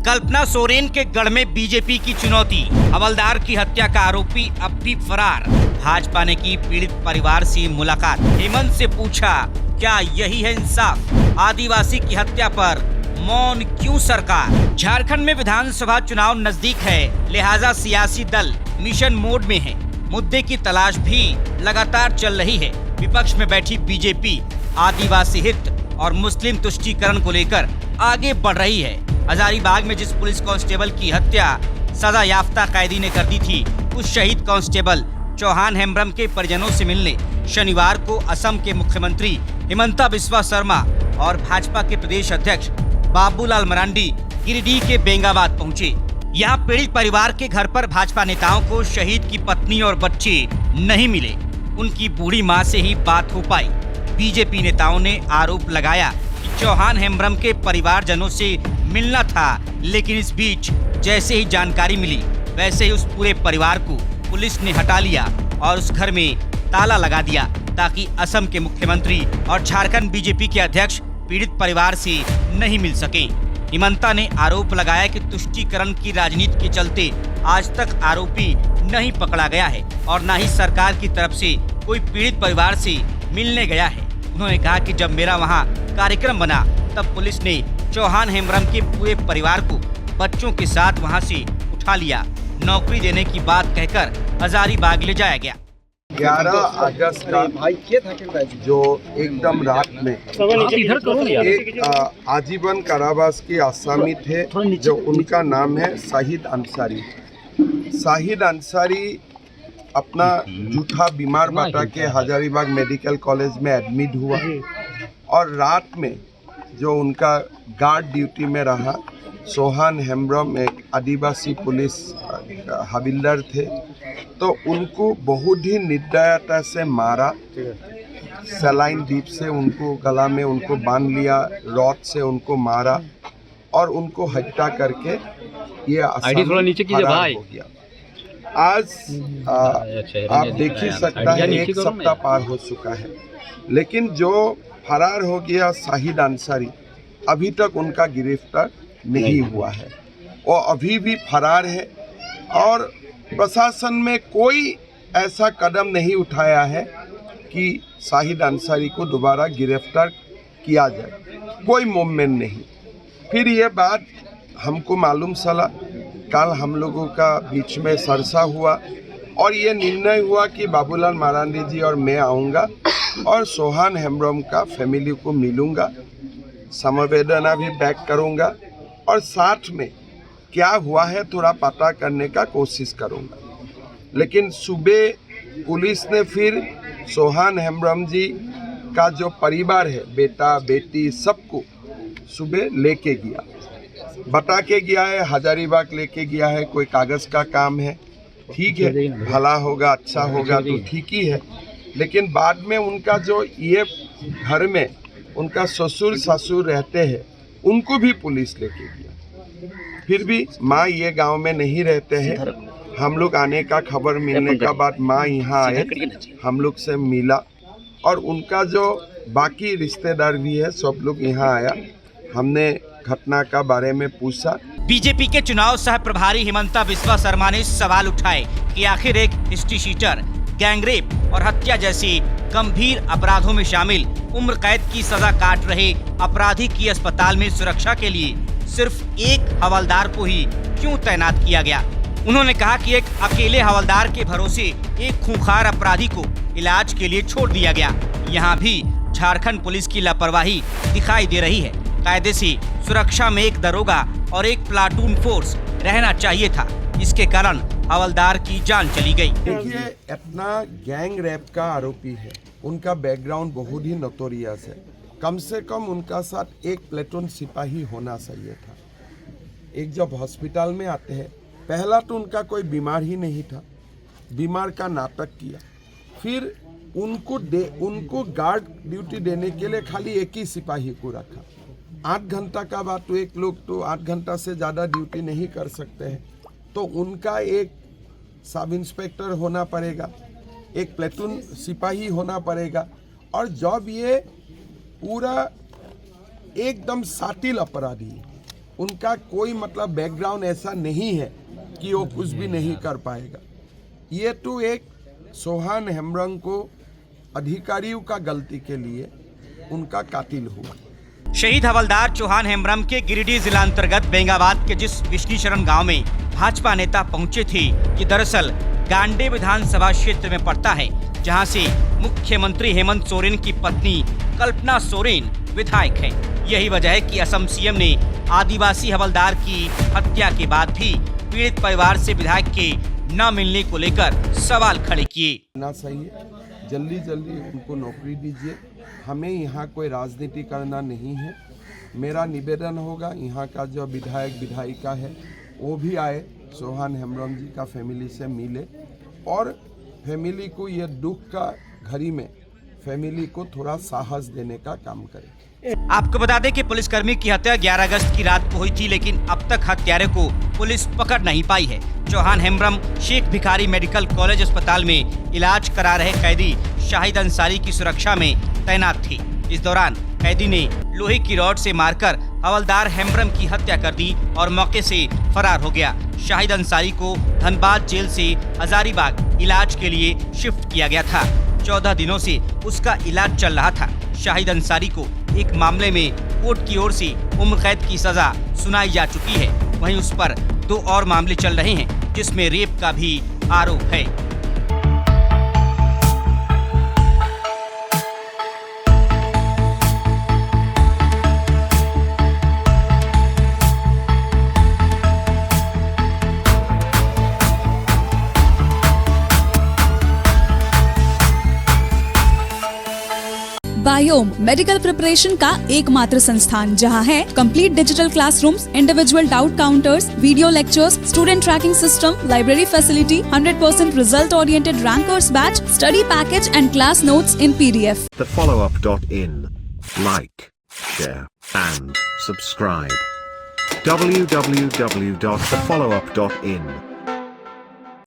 कल्पना सोरेन के गढ़ में बीजेपी की चुनौती। हवलदार की हत्या का आरोपी अब भी फरार। भाजपा ने की पीड़ित परिवार से मुलाकात। हेमंत से पूछा, क्या यही है इंसाफ? आदिवासी की हत्या पर मौन क्यों सरकार? झारखंड में विधानसभा चुनाव नजदीक है, लिहाजा सियासी दल मिशन मोड में है। मुद्दे की तलाश भी लगातार चल रही है। विपक्ष में बैठी बीजेपी आदिवासी हित और मुस्लिम तुष्टीकरण को लेकर आगे बढ़ रही है। हजारीबाग में जिस पुलिस कांस्टेबल की हत्या सजा याफ्ता कैदी ने कर दी थी, उस शहीद कांस्टेबल चौहान हेम्ब्रम के परिजनों से मिलने शनिवार को असम के मुख्यमंत्री हिमंता बिस्वा शर्मा और भाजपा के प्रदेश अध्यक्ष बाबूलाल मरांडी गिरिडीह के बेंगाबाद पहुंचे। यहाँ पीड़ित परिवार के घर पर भाजपा नेताओं को शहीद की पत्नी और बच्चे नहीं मिले। उनकी बूढ़ी मां से ही बात हो पाई। बीजेपी नेताओं ने आरोप लगाया कि चौहान हेम्ब्रम के परिवारजनों से मिलना था, लेकिन इस बीच जैसे ही जानकारी मिली वैसे ही उस पूरे परिवार को पुलिस ने हटा लिया और उस घर में ताला लगा दिया ताकि असम के मुख्यमंत्री और झारखंड बीजेपी के अध्यक्ष पीड़ित परिवार से नहीं मिल सके। हिमंता ने आरोप लगाया कि तुष्टीकरण की राजनीति के चलते आज तक आरोपी नहीं पकड़ा गया है और न ही सरकार की तरफ से कोई पीड़ित परिवार से मिलने गया है। उन्होंने कहा कि जब मेरा वहां कार्यक्रम बना तब पुलिस ने चौहान हेम्ब्रम के पूरे परिवार को बच्चों के साथ वहां से उठा लिया। नौकरी देने की बात कहकर हजारीबाग ले जाया गया। 11 अगस्त का जो एकदम रात में एक आजीवन कारावास के आसामी थे, जो उनका नाम है शाहिद अंसारी। शाहिद अंसारी अपना जूठा बीमार बता के हजारीबाग मेडिकल कॉलेज में एडमिट हुआ और रात में जो उनका गार्ड ड्यूटी में रहा चौहान हेम्ब्रम एक आदिवासी पुलिस हविलदार थे, तो उनको बहुत ही निर्दयता से मारा। सलाइन दीप से उनको गला में उनको बांध लिया, रॉड से उनको मारा और उनको हत्या करके ये फरार हो गया। आज आप देख ही सकता है 1 सप्ताह पार हो चुका है, लेकिन जो फरार हो गया शाहिद अंसारी, अभी तक उनका गिरफ्तार नहीं हुआ है। वो अभी भी फरार है और प्रशासन में कोई ऐसा कदम नहीं उठाया है कि शाहिद अंसारी को दोबारा गिरफ्तार किया जाए। कोई मूवमेंट नहीं। फिर ये बात हमको मालूम चला, कल हम लोगों का बीच में चर्चा हुआ और ये निर्णय हुआ कि बाबूलाल मरांडी जी और मैं आऊँगा और चौहान हेम्ब्रम का फैमिली को मिलूँगा, समवेदना भी बैक करूँगा और साथ में क्या हुआ है थोड़ा पता करने का कोशिश करूँगा। लेकिन सुबह पुलिस ने फिर चौहान हेम्ब्रम जी का जो परिवार है, बेटा बेटी, सबको सुबह लेके गया, बता के गया है, हजारीबाग लेके गया है। कोई कागज़ का काम है, ठीक है, भला होगा अच्छा होगा तो ठीक ही है। लेकिन बाद में उनका जो ये घर में उनका ससुर ससुर रहते हैं, उनको भी पुलिस लेके गया। फिर भी माँ ये गांव में नहीं रहते हैं। हम लोग आने का खबर मिलने का बाद माँ यहाँ आए, हम लोग से मिला और उनका जो बाकी रिश्तेदार भी है सब लोग यहाँ आया। हमने घटना का बारे में पूछा। बीजेपी के चुनाव सह प्रभारी हिमंता बिस्वा शर्मा ने सवाल उठाए कि आखिर एक हिस्ट्री शीटर, गैंगरेप और हत्या जैसी गंभीर अपराधों में शामिल उम्र कैद की सजा काट रहे अपराधी की अस्पताल में सुरक्षा के लिए सिर्फ एक हवलदार को ही क्यों तैनात किया गया। उन्होंने कहा कि एक अकेले हवलदार के भरोसे एक खूंखार अपराधी को इलाज के लिए छोड़ दिया गया। यहाँ भी झारखंड पुलिस की लापरवाही दिखाई दे रही है। कायदे से सुरक्षा में एक दरोगा और एक प्लाटून फोर्स रहना चाहिए था, इसके कारण हवलदार की जान चली गई। देखिए, इतना गैंग रैप का आरोपी है, उनका बैकग्राउंड बहुत ही नोटोरियस है। कम से कम उनका साथ एक प्लेटून सिपाही होना चाहिए था। एक जब हॉस्पिटल में आते हैं, पहला तो उनका कोई बीमार ही नहीं था, बीमार का नाटक किया, फिर उनको गार्ड ड्यूटी देने के लिए खाली एक ही सिपाही को रखा। 8 घंटा का बाद तो एक लोग तो 8 घंटा से ज़्यादा ड्यूटी नहीं कर सकते हैं, तो उनका एक सब इंस्पेक्टर होना पड़ेगा, एक प्लेटून सिपाही होना पड़ेगा। और जब ये पूरा एकदम सातिल अपराधी उनका कोई मतलब बैकग्राउंड ऐसा नहीं है कि वो कुछ भी नहीं कर पाएगा। ये तो एक चौहान हेम्ब्रम को अधिकारियों का गलती के लिए उनका कातिल हुआ। शहीद हवलदार चौहान हेम्ब्रम के गिरिडीह जिला अंतर्गत बेंगाबाद के जिस विष्णुशरण गांव में भाजपा नेता पहुंचे थे, ये दरअसल गांडे विधानसभा क्षेत्र में पड़ता है, जहां से मुख्यमंत्री हेमंत सोरेन की पत्नी कल्पना सोरेन विधायक है। यही वजह है कि असम सीएम ने आदिवासी हवलदार की हत्या के बाद भी पीड़ित परिवार से विधायक के न मिलने को लेकर सवाल खड़े किए। ना सही है, जल्दी जल्दी उनको नौकरी दीजिए। हमें यहाँ कोई राजनीति करना नहीं है। मेरा निवेदन होगा, यहाँ का जो विधायक विधायिका है वो भी आए, चौहान हेम्ब्रम जी का फैमिली से मिले और फैमिली को ये दुख का घड़ी में फैमिली को थोड़ा साहस देने का काम करें। आपको बता दें कि पुलिसकर्मी की हत्या 11 अगस्त की रात को हुई थी, लेकिन अब तक हत्यारे को पुलिस पकड़ नहीं पाई है। चौहान हेम्ब्रम शेख भिखारी मेडिकल कॉलेज अस्पताल में इलाज करा रहे कैदी शाहिद अंसारी की सुरक्षा में तैनात थी। इस दौरान कैदी ने लोहे की रॉड से मारकर हवलदार हेम्ब्रम की हत्या कर दी और मौके से फरार हो गया। शाहिद अंसारी को धनबाद जेल से हजारीबाग इलाज के लिए शिफ्ट किया गया था। 14 दिनों से उसका इलाज चल रहा था। शाहिद अंसारी को एक मामले में कोर्ट की ओर से उम्र कैद की सजा सुनाई जा चुकी है। वहीं उस पर 2 और मामले चल रहे हैं, जिसमें रेप का भी आरोप है। बायोम मेडिकल प्रिपरेशन का एकमात्र संस्थान, जहां है complete digital classrooms, individual doubt counters, video lectures, student tracking system, library facility, 100% result oriented rankers batch, study package and class notes in PDF. TheFollowUp.in. Like, share, and subscribe. www.thefollowup.in